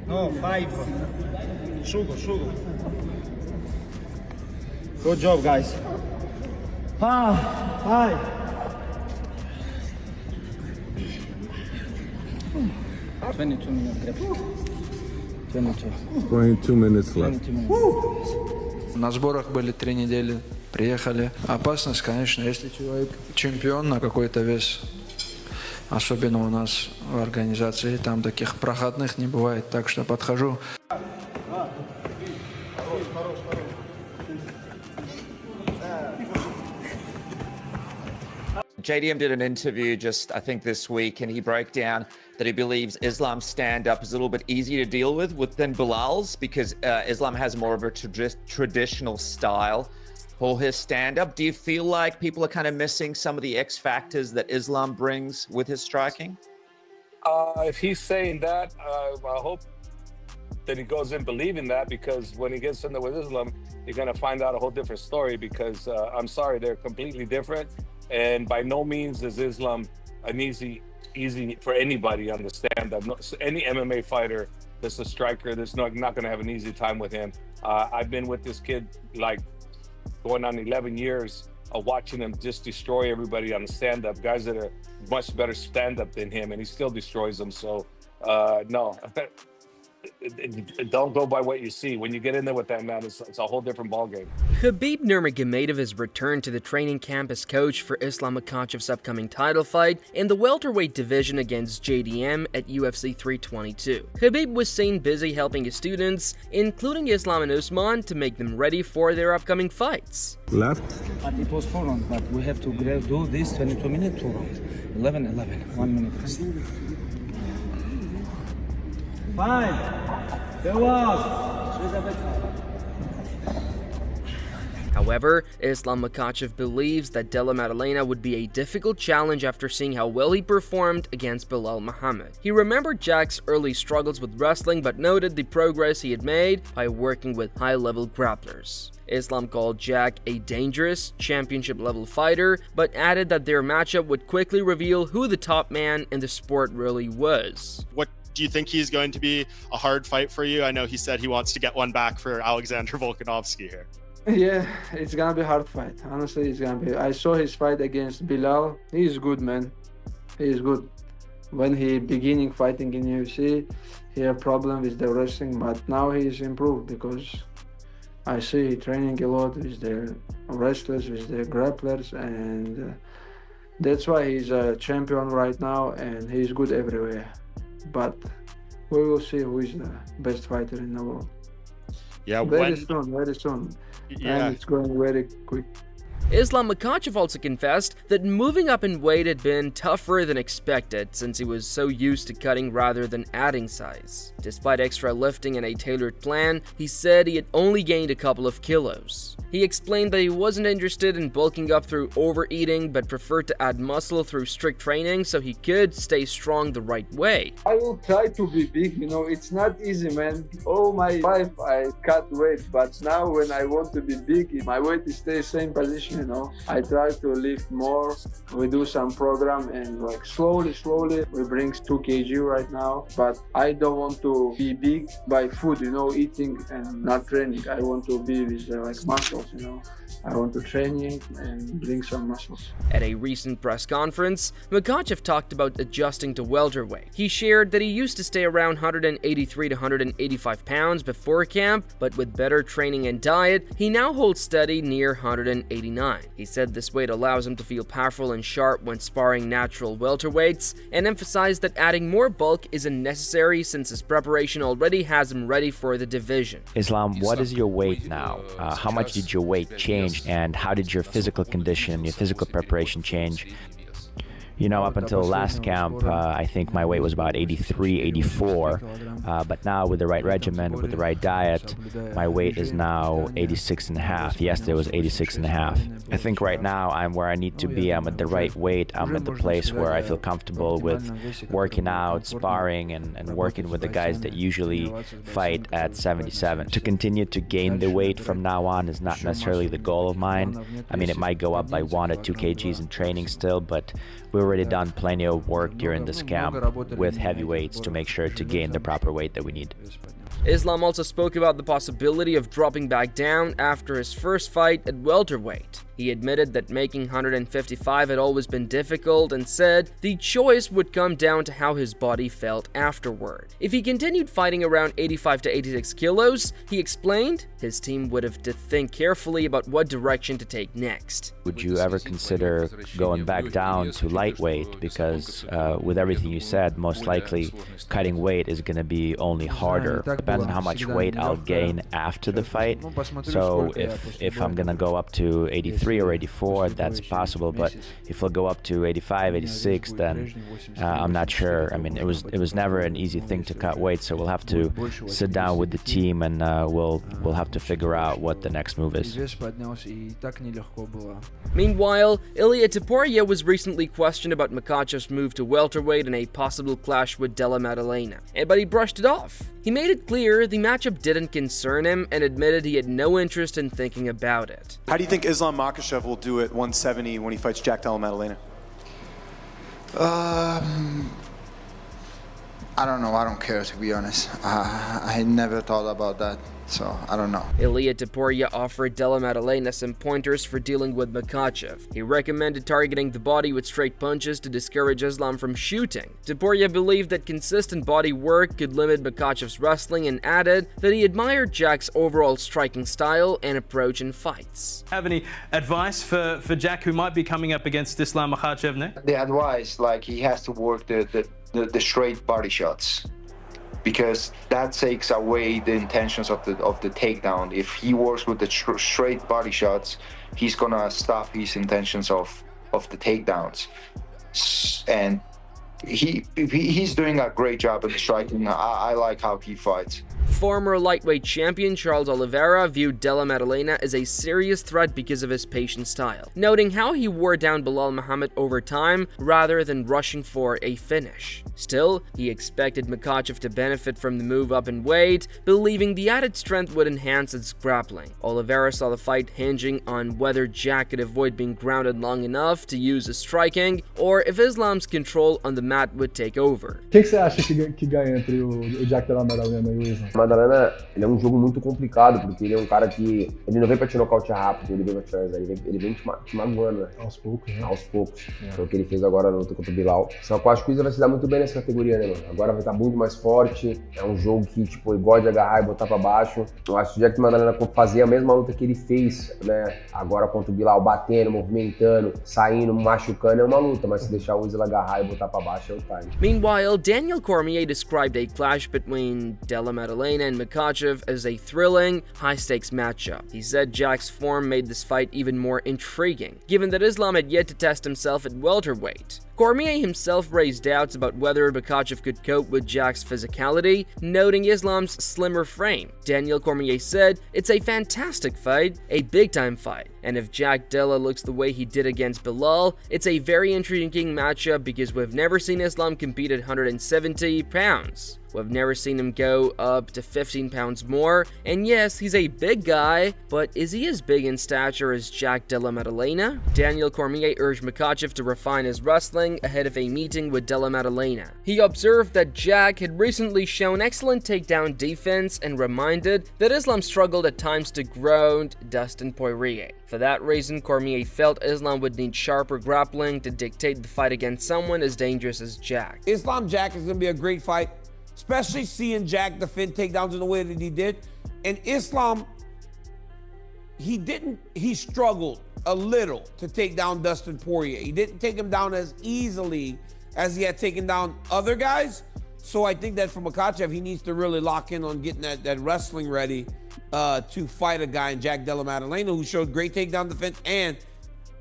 No, 5. Sugo. Good job, guys. 5. 22 minutes. 22 minutes left. На сборах были 3 недели, приехали. Опасность, конечно, если человек чемпион на какой-то вес, особенно у нас в организации, там таких проходных не бывает, так что подхожу. JDM did an interview just, I think, this week, and he broke down that he believes Islam's stand-up is a little bit easier to deal with than Bilal's because Islam has more of a traditional style for his stand-up. Do you feel like people are kind of missing some of the X factors that Islam brings with his striking? If he's saying that, I hope that he goes in believing that, because when he gets in there with Islam, you're going to find out a whole different story because I'm sorry, they're completely different. And by no means is Islam an easy for anybody on the stand-up. Any MMA fighter that's a striker, that's not going to have an easy time with him. I've been with this kid like going on 11 years of watching him just destroy everybody on the stand-up. Guys that are much better stand-up than him, and he still destroys them. So no. Don't go by what you see. When you get in there with that man, it's a whole different ballgame. Khabib Nurmagomedov has returned to the training camp as coach for Islam Makhachev's upcoming title fight in the welterweight division against JDM at UFC 322. Khabib was seen busy helping his students, including Islam and Usman, to make them ready for their upcoming fights. Left. It was 4 rounds, but we have to do this 22 minutes, 2 rounds. 11, 1 minute rest. 5. There was. However, Islam Makhachev believes that Della Maddalena would be a difficult challenge after seeing how well he performed against Belal Muhammad. He remembered Jack's early struggles with wrestling but noted the progress he had made by working with high-level grapplers. Islam called Jack a dangerous, championship-level fighter, but added that their matchup would quickly reveal who the top man in the sport really was. What do you think he's going to be a hard fight for you? I know he said he wants to get one back for Alexander Volkanovski here. Yeah, it's gonna be a hard fight. Honestly, it's gonna be. I saw his fight against Bilal. He's good, man. He's good. When he beginning fighting in UFC, he had problem with the wrestling, but now he's improved because I see he training a lot with the wrestlers, with the grapplers, and that's why he's a champion right now, and he's good everywhere. But we will see who is the best fighter in the world. Yeah, very soon. Yeah. And it's going very quick. Islam Makhachev also confessed that moving up in weight had been tougher than expected since he was so used to cutting rather than adding size. Despite extra lifting and a tailored plan, he said he had only gained a couple of kilos. He explained that he wasn't interested in bulking up through overeating but preferred to add muscle through strict training so he could stay strong the right way. I will try to be big, it's not easy, man. All my life I cut weight, but now when I want to be big, my weight stays same position. I try to lift more. We do some program and like slowly we bring 2 kg right now, but I don't want to be big by food, eating and not training. I want to be with like muscles, I want to training and bring some muscles. At a recent press conference, Makhachev talked about adjusting to welterweight. He shared that he used to stay around 183 to 185 pounds before camp, but with better training and diet, he now holds steady near 189. He said this weight allows him to feel powerful and sharp when sparring natural welterweights, and emphasized that adding more bulk isn't necessary since his preparation already has him ready for the division. Islam, what is your weight now? How much did your weight change? And how did your physical condition, your physical preparation change? Up until last camp, I think my weight was about 83, 84, but now with the right regimen, with the right diet, my weight is now 86 and a half. Yesterday was 86 and a half. I think right now I'm where I need to be. I'm at the right weight. I'm at the place where I feel comfortable with working out, sparring, and working with the guys that usually fight at 77. To continue to gain the weight from now on is not necessarily the goal of mine. I mean, it might go up by 1 or 2 kgs in training still, but we're already done plenty of work during this camp with heavyweights to make sure to gain the proper weight that we need. Islam also spoke about the possibility of dropping back down after his first fight at welterweight. He admitted that making 155 had always been difficult and said the choice would come down to how his body felt afterward. If he continued fighting around 85 to 86 kilos, he explained, his team would have to think carefully about what direction to take next. Would you ever consider going back down to lightweight? Because with everything you said, most likely cutting weight is going to be only harder. Depends on how much weight I'll gain after the fight. So if I'm going to go up to 83 or 84, that's possible, but if we'll go up to 85, 86, then I'm not sure. I mean, it was never an easy thing to cut weight, so we'll have to sit down with the team and we'll have to figure out what the next move is. Meanwhile, Ilia Topuria was recently questioned about Makhachev's move to welterweight in a possible clash with Della Maddalena, but he brushed it off. He made it clear the matchup didn't concern him and admitted he had no interest in thinking about it. How do you think Islam Makhachev will do at 170 when he fights Jack Della Maddalena? I don't know. I don't care, to be honest. I never thought about that, so I don't know. Ilia Topuria offered Della Maddalena some pointers for dealing with Makhachev. He recommended targeting the body with straight punches to discourage Islam from shooting. Topuria believed that consistent body work could limit Makhachev's wrestling and added that he admired Jack's overall striking style and approach in fights. Have any advice for Jack, who might be coming up against Islam Makhachev next? The advice, like, he has to work the straight body shots, because that takes away the intentions of the takedown. If he works with the straight body shots, he's gonna stop his intentions of the takedowns. And he's doing a great job in striking. I like how he fights. Former lightweight champion Charles Oliveira viewed Della Maddalena as a serious threat because of his patient style, noting how he wore down Belal Muhammad over time rather than rushing for a finish. Still, he expected Makhachev to benefit from the move up in weight, believing the added strength would enhance its grappling. Oliveira saw the fight hinging on whether Jack could avoid being grounded long enough to use his striking, or if Islam's control on the mat would take over. O que você acha que ganha entre o Jack Della Maddalena e o Islam? Maddalena, ele é um jogo muito complicado, porque ele é um cara que ele não vem pra te nocautear rápido, ele vem pra te finalizar, ele vem te magoando, né? Aos poucos, né? Aos poucos. Foi o que ele fez agora na luta contra o Bilal. Só que eu acho que o Islam vai se dar muito bem nessa categoria, né, mano? Agora vai estar muito mais forte, é um jogo que, tipo, ele gosta de agarrar e botar pra baixo. Eu acho que o Jack Maddalena fazia a mesma luta que ele fez, né? Agora contra o Bilal, batendo, movimentando, saindo, machucando, é uma luta, mas se deixar o Islam agarrar e botar pra baixo, é o time. Meanwhile, Daniel Cormier described a clash between Della Maddalena and Makhachev as a thrilling, high-stakes matchup. He said Jack's form made this fight even more intriguing, given that Islam had yet to test himself at welterweight. Cormier himself raised doubts about whether Makhachev could cope with Jack's physicality, noting Islam's slimmer frame. Daniel Cormier said, "It's a fantastic fight, a big-time fight, and if Jack Della looks the way he did against Belal, it's a very intriguing matchup because we've never seen Islam compete at 170 pounds. We've never seen him go up to 15 pounds more, and yes, he's a big guy, but is he as big in stature as Jack Della Maddalena?" Daniel Cormier urged Makhachev to refine his wrestling ahead of a meeting with Della Maddalena. He observed that Jack had recently shown excellent takedown defense and reminded that Islam struggled at times to ground Dustin Poirier. For that reason, Cormier felt Islam would need sharper grappling to dictate the fight against someone as dangerous as Jack. Islam Jack is going to be a great fight, especially seeing Jack defend takedowns in the way that he did. And Islam, he struggled a little to take down Dustin Poirier. He didn't take him down as easily as he had taken down other guys. So I think that for Makhachev, he needs to really lock in on getting that wrestling ready to fight a guy in Jack Della Maddalena, who showed great takedown defense. And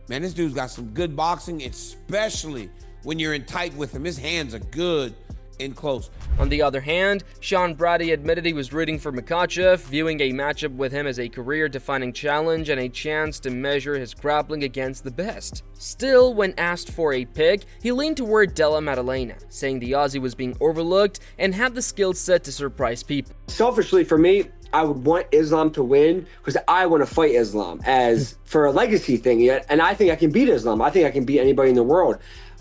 man, this dude's got some good boxing, especially when you're in tight with him. His hands are good in close. On the other hand, Sean Brady admitted he was rooting for Makhachev, viewing a matchup with him as a career-defining challenge and a chance to measure his grappling against the best. Still, when asked for a pick, he leaned toward Della Maddalena, saying the Aussie was being overlooked and had the skill set to surprise people. Selfishly for me, I would want Islam to win because I want to fight Islam as for a legacy thing, and I think I can beat Islam. I think I can beat anybody in the world.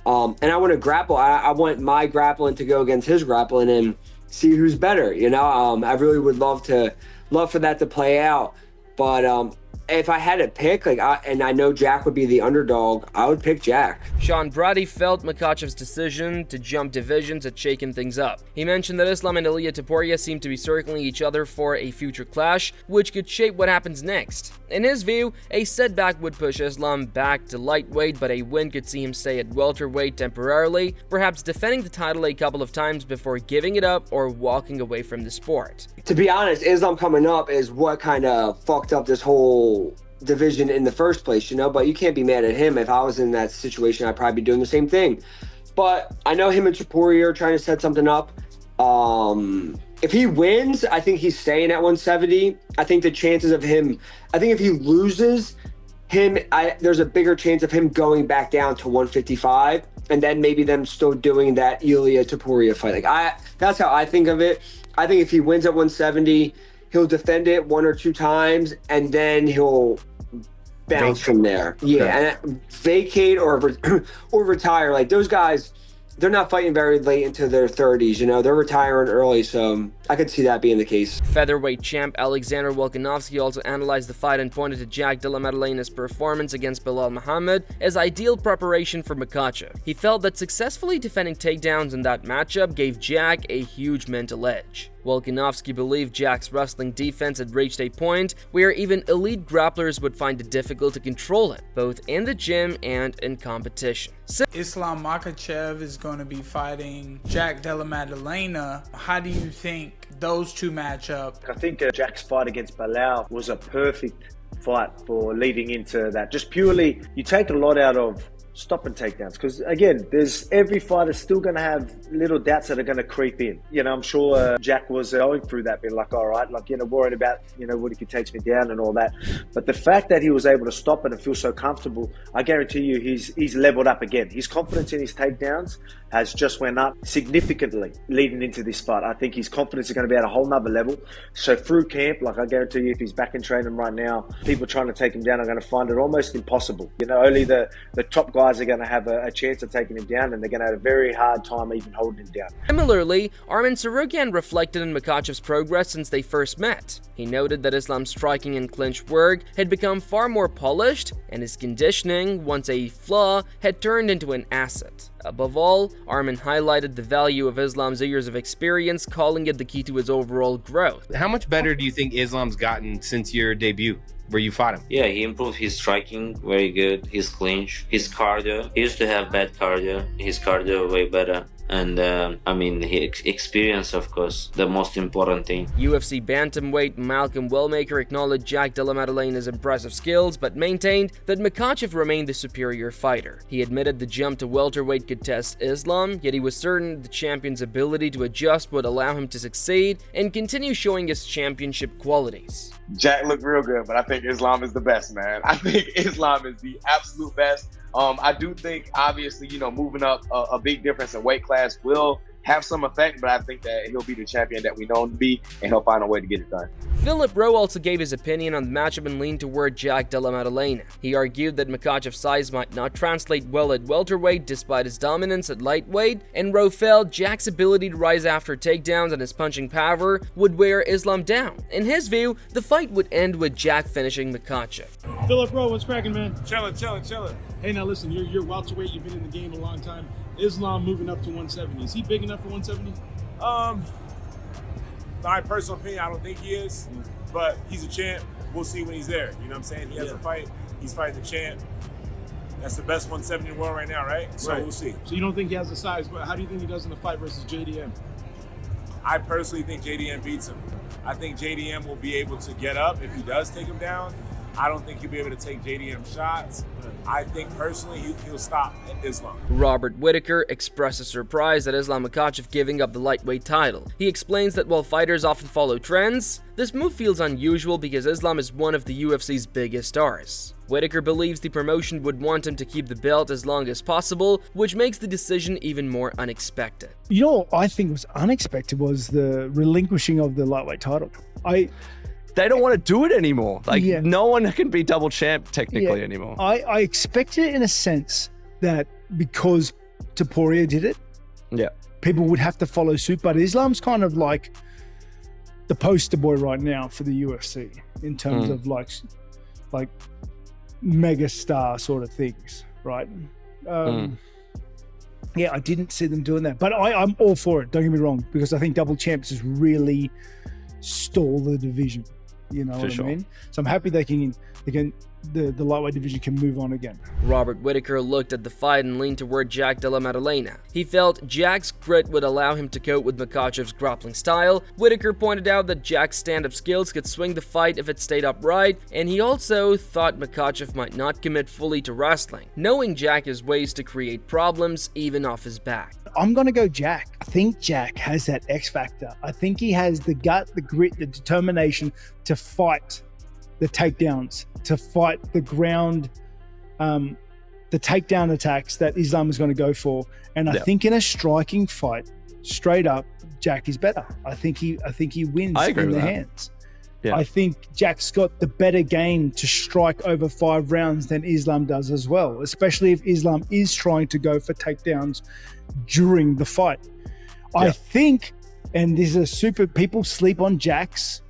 And I want to grapple. I want my grappling to go against his grappling and see who's better. You know, I really would love for that to play out. But if I had to pick, and I know Jack would be the underdog, I would pick Jack. Sean Brady felt Makhachev's decision to jump divisions had shaken things up. He mentioned that Islam and Ilia Topuria seem to be circling each other for a future clash, which could shape what happens next. In his view, a setback would push Islam back to lightweight, but a win could see him stay at welterweight temporarily, perhaps defending the title a couple of times before giving it up or walking away from the sport. To be honest, Islam coming up is what kind of fucked up this whole division in the first place, you know, but you can't be mad at him. If I was in that situation, I'd probably be doing the same thing. But I know him and Topuria are trying to set something up. If he wins, I think he's staying at 170. I think the chances of him, I think if he loses him, there's a bigger chance of him going back down to 155, and then maybe them still doing that Ilia Topuria fight. That's how I think of it. I think if he wins at 170, he'll defend it 1 or 2 times, and then he'll bounce from there. Yeah, and vacate or retire. Like, those guys, they're not fighting very late into their 30s, you know, they're retiring early, so I could see that being the case. Featherweight champ Alexander Volkanovski also analyzed the fight and pointed to Jack Della Maddalena's performance against Belal Muhammad as ideal preparation for Makhachev. He felt that successfully defending takedowns in that matchup gave Jack a huge mental edge. Volkanovski believed Jack's wrestling defense had reached a point where even elite grapplers would find it difficult to control him, both in the gym and in competition. Islam Makhachev is going to be fighting Jack Della Maddalena. How do you think those two match up? I think Jack's fight against Belal was a perfect fight for leading into that. Just purely, you take a lot out of stop and takedowns, because again, there's every fighter still going to have little doubts that are going to creep in. You know, I'm sure Jack was going through that, being like, all right, like, you know, worried about, you know, what if he takes me down and all that. But the fact that he was able to stop it and feel so comfortable, I guarantee you he's leveled up again. His confidence in his takedowns has just went up significantly leading into this fight. I think his confidence is going to be at a whole nother level. So through camp, like, I guarantee you, if he's back in training right now, people trying to take him down are going to find it almost impossible. You know, only the top guys are going to have a chance of taking him down, and they're going to have a very hard time even holding him down. Similarly, Arman Tsarukyan reflected on Makhachev's progress since they first met. He noted that Islam's striking and clinch work had become far more polished, and his conditioning, once a flaw, had turned into an asset. Above all, Arman highlighted the value of Islam's years of experience, calling it the key to his overall growth. How much better do you think Islam's gotten since your debut, where you fought him? Yeah, he improved his striking, very good. His clinch, his cardio. He used to have bad cardio. His cardio way better. And I mean, his experience, of course, the most important thing. UFC bantamweight Malcolm Wellmaker acknowledged Jack Della Maddalena's impressive skills, but maintained that Makhachev remained the superior fighter. He admitted the jump to welterweight could test Islam, yet he was certain the champion's ability to adjust would allow him to succeed and continue showing his championship qualities. Jack looked real good, but I think Islam is the best, man. I think Islam is the absolute best. I do think, obviously, you know, moving up a big difference in weight class will have some effect, but I think that he'll be the champion that we know him to be, and he'll find a way to get it done. Philip Rowe also gave his opinion on the matchup and leaned toward Jack Della Maddalena. He argued that Makhachev's size might not translate well at welterweight despite his dominance at lightweight, and Rowe felt Jack's ability to rise after takedowns and his punching power would wear Islam down. In his view, the fight would end with Jack finishing Makhachev. Philip Rowe, what's cracking, man? Chillin'. Hey, now listen, you're welterweight, you've been in the game a long time. Islam moving up to 170. Is he big enough for 170? My personal opinion, I don't think he is, but he's a champ. We'll see when he's there. You know what I'm saying? He has a fight. He's fighting the champ. That's the best 170 in the world right now, right? So we'll see. So you don't think he has the size, but how do you think he does in the fight versus JDM? I personally think JDM beats him. I think JDM will be able to get up if he does take him down. I don't think he'll be able to take JDM shots. I think personally he'll stop at Islam. Robert Whitaker expresses surprise at Islam Makhachev giving up the lightweight title. He explains that while fighters often follow trends, this move feels unusual because Islam is one of the UFC's biggest stars. Whitaker believes the promotion would want him to keep the belt as long as possible, which makes the decision even more unexpected. You know what I think was unexpected was the relinquishing of the lightweight title. They don't want to do it anymore. No one can be double champ technically anymore. I expected it in a sense that because Topuria did it, Yeah. people would have to follow suit. But Islam's kind of like the poster boy right now for the UFC in terms of like mega star sort of things, right? Yeah, I didn't see them doing that, but I'm all for it. Don't get me wrong, because I think double champs has really stalled the division. You know what I mean? So I'm happy the lightweight division can move on again. Robert Whittaker looked at the fight and leaned toward Jack Della Maddalena. He felt Jack's grit would allow him to cope with Makhachev's grappling style. Whittaker pointed out that Jack's stand-up skills could swing the fight if it stayed upright, and he also thought Makhachev might not commit fully to wrestling, knowing Jack has ways to create problems even off his back. I'm going to go Jack. I think Jack has that X factor. I think he has the gut, the grit, the determination to fight the takedowns, to fight the ground, the takedown attacks that Islam is going to go for. And I think in a striking fight, straight up, Jack is better. I think he wins in the hands. Yeah. I think Jack's got the better game to strike over 5 rounds than Islam does as well, especially if Islam is trying to go for takedowns during the fight. Yeah. I think, and this is people sleep on Jack's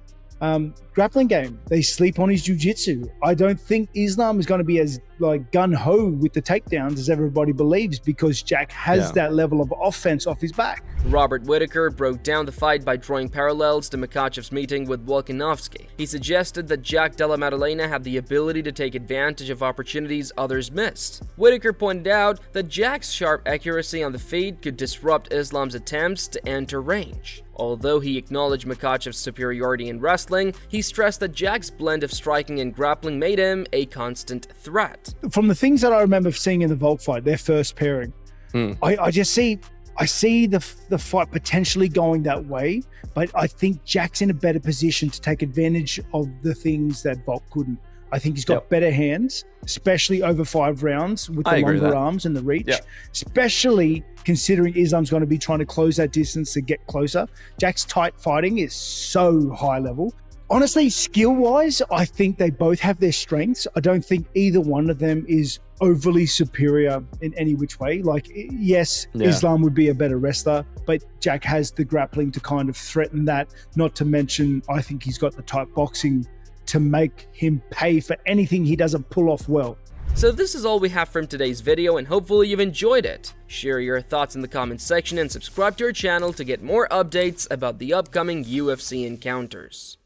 grappling game. They sleep on his jiu-jitsu. I don't think Islam is going to be as like gun-ho with the takedowns as everybody believes, because Jack has that level of offense off his back. Robert Whittaker broke down the fight by drawing parallels to Makhachev's meeting with Volkanovski. He suggested that Jack Della Maddalena had the ability to take advantage of opportunities others missed. Whittaker pointed out that Jack's sharp accuracy on the feet could disrupt Islam's attempts to enter range. Although he acknowledged Makhachev's superiority in wrestling, he stressed that Jack's blend of striking and grappling made him a constant threat. From the things that I remember seeing in the Volk fight, their first pairing, I see the fight potentially going that way, but I think Jack's in a better position to take advantage of the things that Volk couldn't. I think he's got better hands, especially over 5 rounds with the longer arms and the reach, especially considering Islam's going to be trying to close that distance to get closer. Jack's tight fighting is so high level. Honestly, skill-wise, I think they both have their strengths. I don't think either one of them is overly superior in any which way. Like, yes, Islam would be a better wrestler, but Jack has the grappling to kind of threaten that. Not to mention, I think he's got the type boxing to make him pay for anything he doesn't pull off well. So this is all we have from today's video, and hopefully you've enjoyed it. Share your thoughts in the comments section and subscribe to our channel to get more updates about the upcoming UFC encounters.